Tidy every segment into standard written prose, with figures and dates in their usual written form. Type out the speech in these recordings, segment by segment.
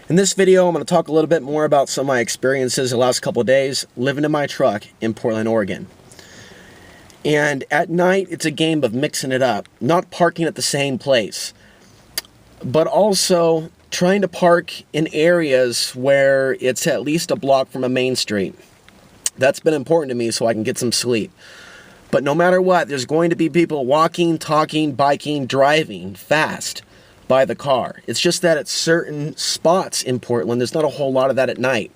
In this video, I'm going to talk a little bit more about some of my experiences the last couple of days living in my truck in Portland, Oregon. And at night, it's a game of mixing it up, not parking at the same place, but also trying to park in areas where it's at least a block from a main street. That's been important to me so I can get some sleep. But no matter what, there's going to be people walking, talking, biking, driving fast by the car. It's just that at certain spots in Portland, there's not a whole lot of that at night.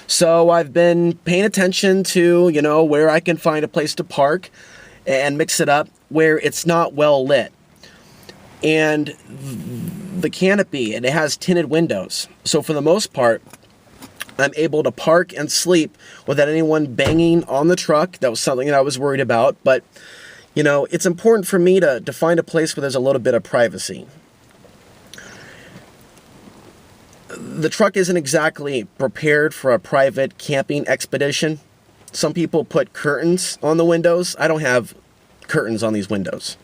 So I've been paying attention to, where I can find a place to park and mix it up where it's not well lit. And the canopy, and it has tinted windows. So for the most part, I'm able to park and sleep without anyone banging on the truck. That was something that I was worried about. But, it's important for me to find a place where there's a little bit of privacy. The truck isn't exactly prepared for a private camping expedition. Some people put curtains on the windows. I don't have curtains on these windows.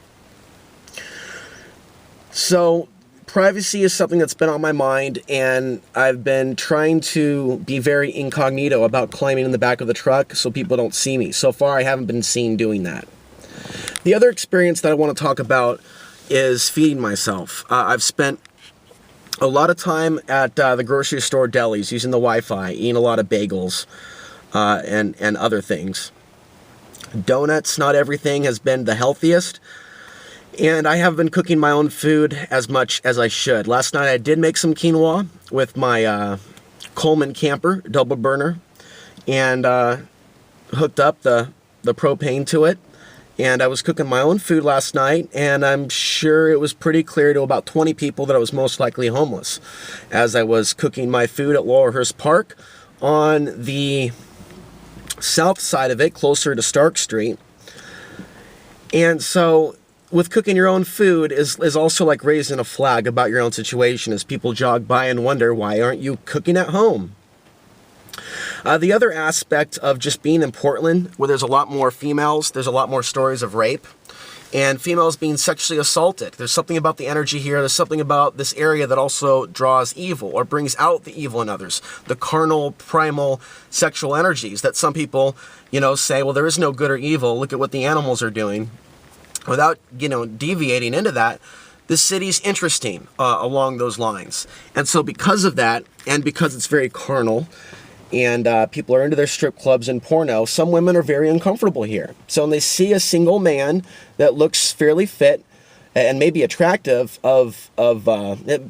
So privacy is something that's been on my mind, and I've been trying to be very incognito about climbing in the back of the truck so people don't see me. So far, I haven't been seen doing that. The other experience that I want to talk about is feeding myself. I've spent a lot of time at the grocery store delis using the Wi-Fi, eating a lot of bagels and other things. Donuts, not everything has been the healthiest. And I haven't been cooking my own food as much as I should. Last night I did make some quinoa with my Coleman camper double burner and hooked up the propane to it. And I was cooking my own food last night, and I'm sure it was pretty clear to about 20 people that I was most likely homeless as I was cooking my food at Laurelhurst Park on the south side of it, closer to Stark Street. And so with cooking your own food is also like raising a flag about your own situation as people jog by and wonder, why aren't you cooking at home? The other aspect of just being in Portland, where there's a lot more females, there's a lot more stories of rape, and females being sexually assaulted. There's something about the energy here, there's something about this area that also draws evil or brings out the evil in others. The carnal, primal, sexual energies that some people, say, well, there is no good or evil, look at what the animals are doing. Without, deviating into that, this city's interesting along those lines. And so because of that, and because it's very carnal, and people are into their strip clubs and porno, some women are very uncomfortable here. So when they see a single man that looks fairly fit and maybe attractive of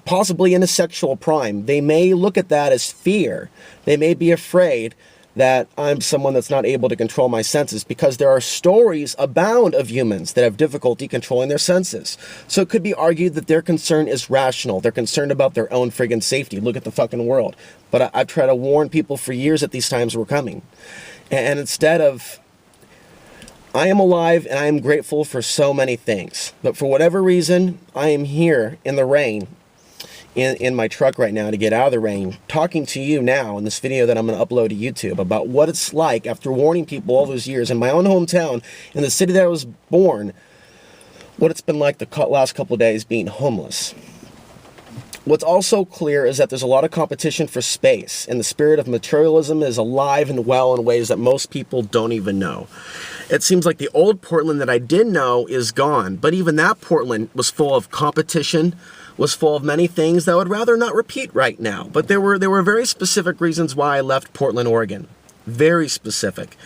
possibly in a sexual prime, they may look at that as fear. They may be afraid that I'm someone that's not able to control my senses, because there are stories abound of humans that have difficulty controlling their senses. So it could be argued that their concern is rational. They're concerned about their own friggin' safety. Look at the fucking world. But I've tried to warn people for years that these times were coming. And instead of, I am alive and I am grateful for so many things. But for whatever reason, I am here in the rain, in my truck right now to get out of the rain, talking to you now in this video that I'm going to upload to YouTube about what it's like after warning people all those years in my own hometown, in the city that I was born, what it's been like the last couple of days being homeless. What's also clear is that there's a lot of competition for space, and the spirit of materialism is alive and well in ways that most people don't even know. It seems like the old Portland that I did know is gone, but even that Portland was full of competition, was full of many things that I would rather not repeat right now. But there were very specific reasons why I left Portland, Oregon. Very specific.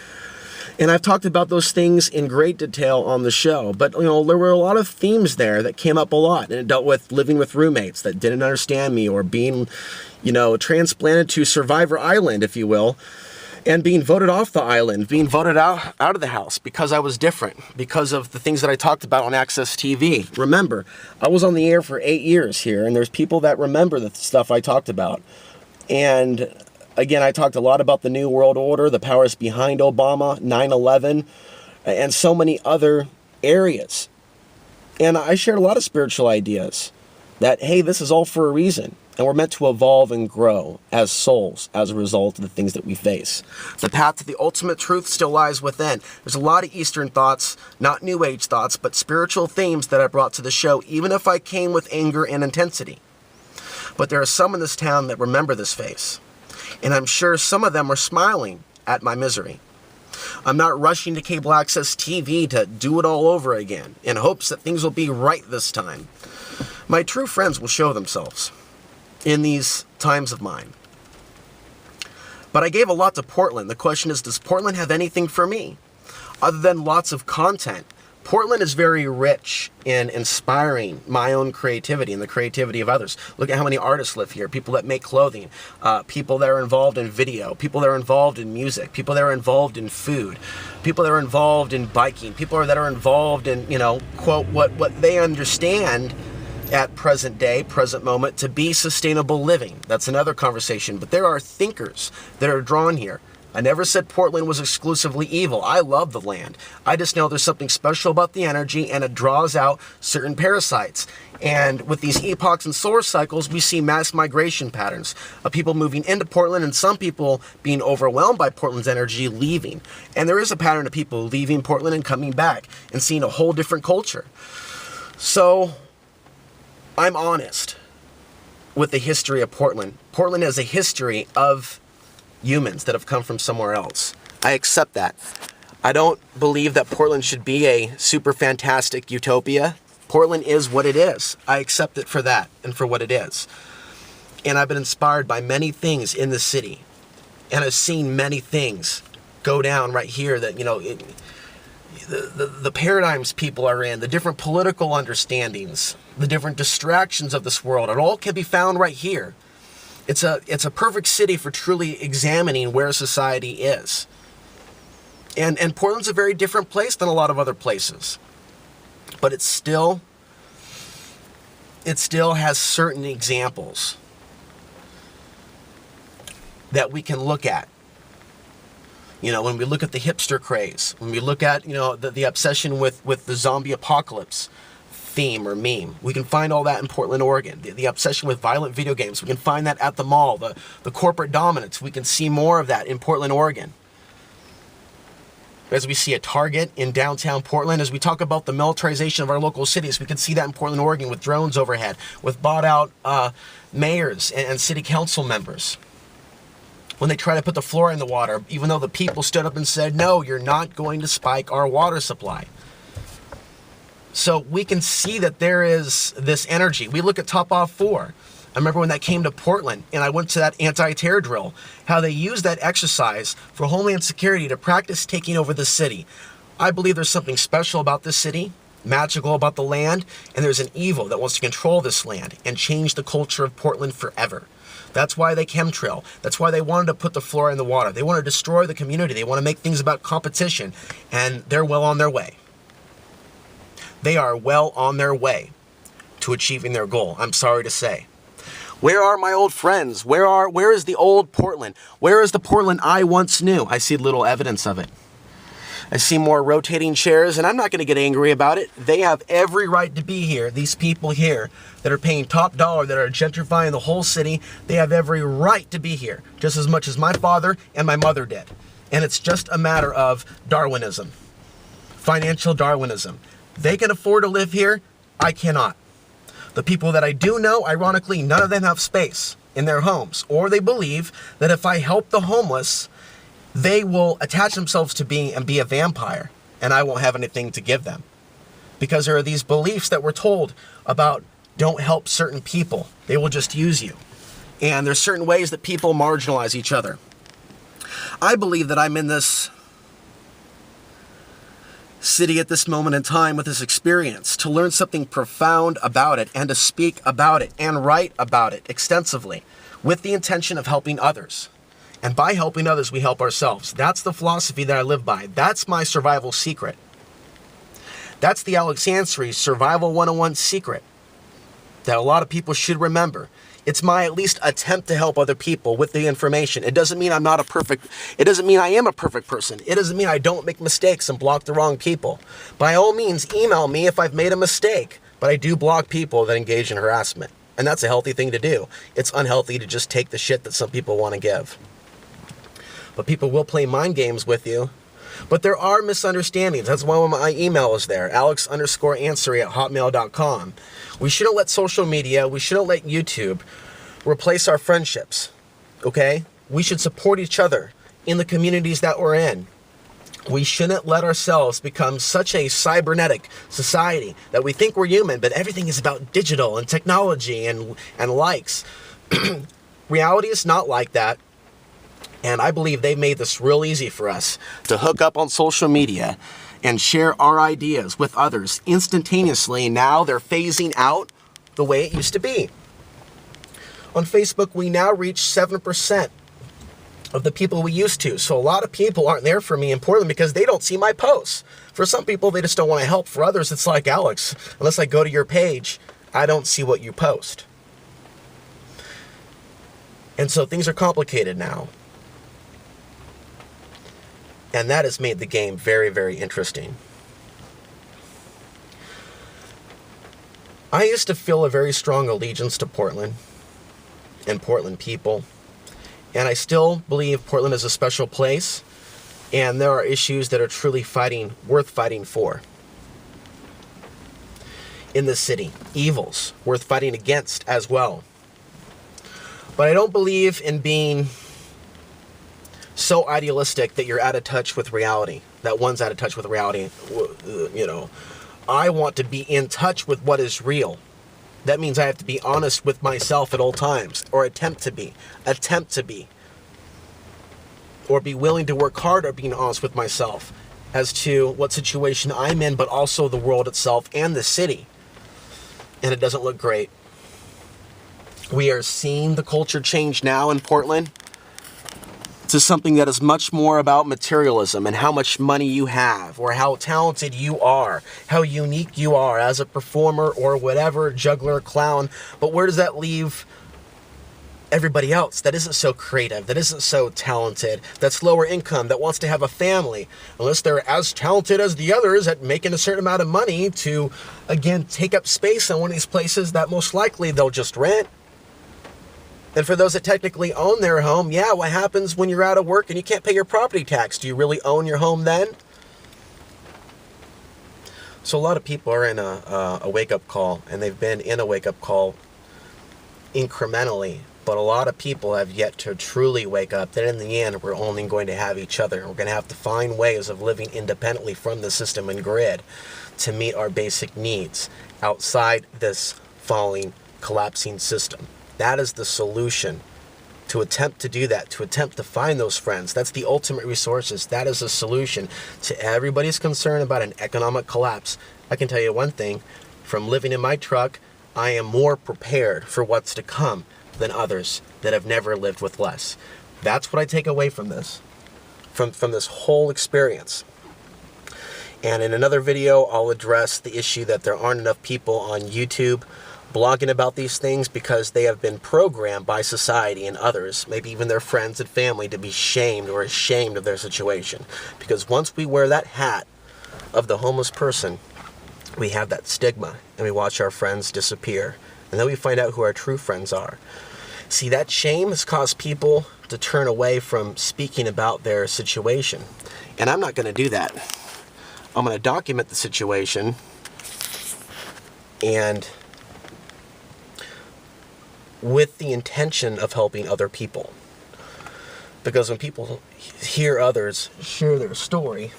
And I've talked about those things in great detail on the show. But, there were a lot of themes there that came up a lot. And it dealt with living with roommates that didn't understand me, or being, transplanted to Survivor Island, if you will, and being voted off the island, being voted out of the house because I was different, because of the things that I talked about on Access TV. Remember, I was on the air for 8 years here, and there's people that remember the stuff I talked about. And again, I talked a lot about the New World Order, the powers behind Obama, 9/11, and so many other areas. And I shared a lot of spiritual ideas that, hey, this is all for a reason. And we're meant to evolve and grow as souls as a result of the things that we face. The path to the ultimate truth still lies within. There's a lot of Eastern thoughts, not New Age thoughts, but spiritual themes that I brought to the show, even if I came with anger and intensity. But there are some in this town that remember this face. And I'm sure some of them are smiling at my misery. I'm not rushing to cable access TV to do it all over again in hopes that things will be right this time. My true friends will show themselves in these times of mine. But I gave a lot to Portland. The question is, does Portland have anything for me? Other than lots of content, Portland is very rich in inspiring my own creativity and the creativity of others. Look at how many artists live here. People that make clothing, people that are involved in video, people that are involved in music, people that are involved in food, people that are involved in biking, people that are involved in, quote, what they understand at present day, present moment, to be sustainable living. That's another conversation. But there are thinkers that are drawn here. I never said Portland was exclusively evil. I love the land. I just know there's something special about the energy, and it draws out certain parasites. And with these epochs and solar cycles, we see mass migration patterns of people moving into Portland and some people being overwhelmed by Portland's energy, leaving. And there is a pattern of people leaving Portland and coming back and seeing a whole different culture. So I'm honest with the history of Portland. Portland has a history of humans that have come from somewhere else. I accept that. I don't believe that Portland should be a super fantastic utopia. Portland is what it is. I accept it for that and for what it is. And I've been inspired by many things in the city. And I've seen many things go down right here that, the paradigms people are in, the different political understandings, the different distractions of this world, it all can be found right here. It's a perfect city for truly examining where society is. And Portland's a very different place than a lot of other places. But it still has certain examples that we can look at. When we look at the hipster craze, when we look at, the obsession with the zombie apocalypse theme or meme, we can find all that in Portland, Oregon. The obsession with violent video games, we can find that at the mall. The corporate dominance, we can see more of that in Portland, Oregon. As we see a Target in downtown Portland, as we talk about the militarization of our local cities, we can see that in Portland, Oregon with drones overhead, with bought out mayors and city council members. When they try to put the fluoride in the water, even though the people stood up and said, no, you're not going to spike our water supply. So we can see that there is this energy. We look at Top Off 4. I remember when that came to Portland and I went to that anti-terror drill, how they used that exercise for Homeland Security to practice taking over the city. I believe there's something special about this city, magical about the land, and there's an evil that wants to control this land and change the culture of Portland forever. That's why they chemtrail. That's why they wanted to put the fluoride in the water. They want to destroy the community. They want to make things about competition, and they're well on their way. They are well on their way to achieving their goal, I'm sorry to say. Where are my old friends? Where is the old Portland? Where is the Portland I once knew? I see little evidence of it. I see more rotating chairs, and I'm not going to get angry about it. They have every right to be here. These people here that are paying top dollar, that are gentrifying the whole city, they have every right to be here, just as much as my father and my mother did. And it's just a matter of Darwinism, financial Darwinism. They can afford to live here. I cannot. The people that I do know, ironically, none of them have space in their homes, or they believe that if I help the homeless, they will attach themselves to be a vampire, and I won't have anything to give them. Because there are these beliefs that we're told about don't help certain people. They will just use you. And there's certain ways that people marginalize each other. I believe that I'm in this city at this moment in time with this experience to learn something profound about it and to speak about it and write about it extensively with the intention of helping others. And by helping others, we help ourselves. That's the philosophy that I live by. That's my survival secret. That's the Alex Ansary Survival 101 secret that a lot of people should remember. It's my at least attempt to help other people with the information. It doesn't mean it doesn't mean I am a perfect person. It doesn't mean I don't make mistakes and block the wrong people. By all means, email me if I've made a mistake, but I do block people that engage in harassment. And that's a healthy thing to do. It's unhealthy to just take the shit that some people want to give. But people will play mind games with you. But there are misunderstandings. That's why my email is there, alex_ansary@hotmail.com. We shouldn't let social media, we shouldn't let YouTube replace our friendships, okay? We should support each other in the communities that we're in. We shouldn't let ourselves become such a cybernetic society that we think we're human, but everything is about digital and technology and likes. Reality is not like that. And I believe they made this real easy for us to hook up on social media and share our ideas with others instantaneously. Now they're phasing out the way it used to be. On Facebook, we now reach 7% of the people we used to. So a lot of people aren't there for me in Portland because they don't see my posts. For some people, they just don't want to help. For others, it's like, Alex, unless I go to your page, I don't see what you post. And so things are complicated now. And that has made the game very, very interesting. I used to feel a very strong allegiance to Portland and Portland people. And I still believe Portland is a special place. And there are issues that are truly worth fighting for in the city. Evils worth fighting against as well. But I don't believe in being so idealistic that you're out of touch with reality, that one's out of touch with reality. You know, I want to be in touch with what is real. That means I have to be honest with myself at all times, or attempt to be, or be willing to work hard at being honest with myself as to what situation I'm in, but also the world itself and the city. And it doesn't look great. We are seeing the culture change now in Portland to something that is much more about materialism and how much money you have, or how talented you are, how unique you are as a performer or whatever, juggler, clown. But where does that leave everybody else that isn't so creative, that isn't so talented, that's lower income, that wants to have a family, unless they're as talented as the others at making a certain amount of money to, again, take up space in one of these places that most likely they'll just rent. And for those that technically own their home, yeah, what happens when you're out of work and you can't pay your property tax? Do you really own your home then? So a lot of people are in a wake-up call, and they've been in a wake-up call incrementally. But a lot of people have yet to truly wake up that in the end, we're only going to have each other. We're going to have to find ways of living independently from the system and grid to meet our basic needs outside this falling, collapsing system. That is the solution. To attempt to do that, to attempt to find those friends. That's the ultimate resources. That is a solution to everybody's concern about an economic collapse. I can tell you one thing, from living in my truck, I am more prepared for what's to come than others that have never lived with less. That's what I take away from this, from this whole experience. And in another video, I'll address the issue that there aren't enough people on YouTube blogging about these things because they have been programmed by society and others, maybe even their friends and family, to be shamed or ashamed of their situation. Because once we wear that hat of the homeless person, we have that stigma, and we watch our friends disappear. And then we find out who our true friends are. See, that shame has caused people to turn away from speaking about their situation. And I'm not going to do that. I'm going to document the situation and with the intention of helping other people. Because when people hear others share their story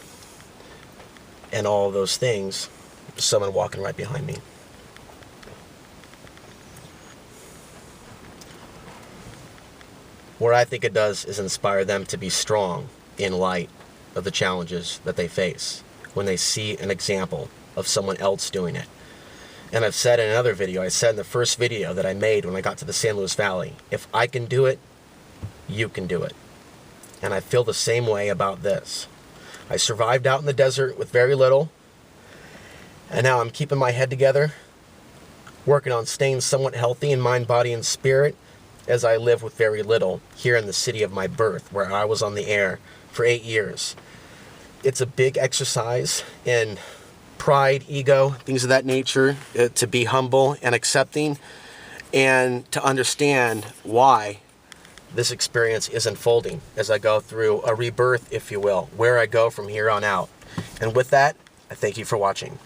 and all those things, there's someone walking right behind me. What I think it does is inspire them to be strong in light of the challenges that they face when they see an example of someone else doing it. And I've said in another video, I said in the first video that I made when I got to the San Luis Valley, if I can do it, you can do it. And I feel the same way about this. I survived out in the desert with very little, and now I'm keeping my head together, working on staying somewhat healthy in mind, body, and spirit, as I live with very little here in the city of my birth, where I was on the air for 8 years. It's a big exercise in pride, ego, things of that nature, to be humble and accepting, and to understand why this experience is unfolding as I go through a rebirth, if you will, where I go from here on out. And with that, I thank you for watching.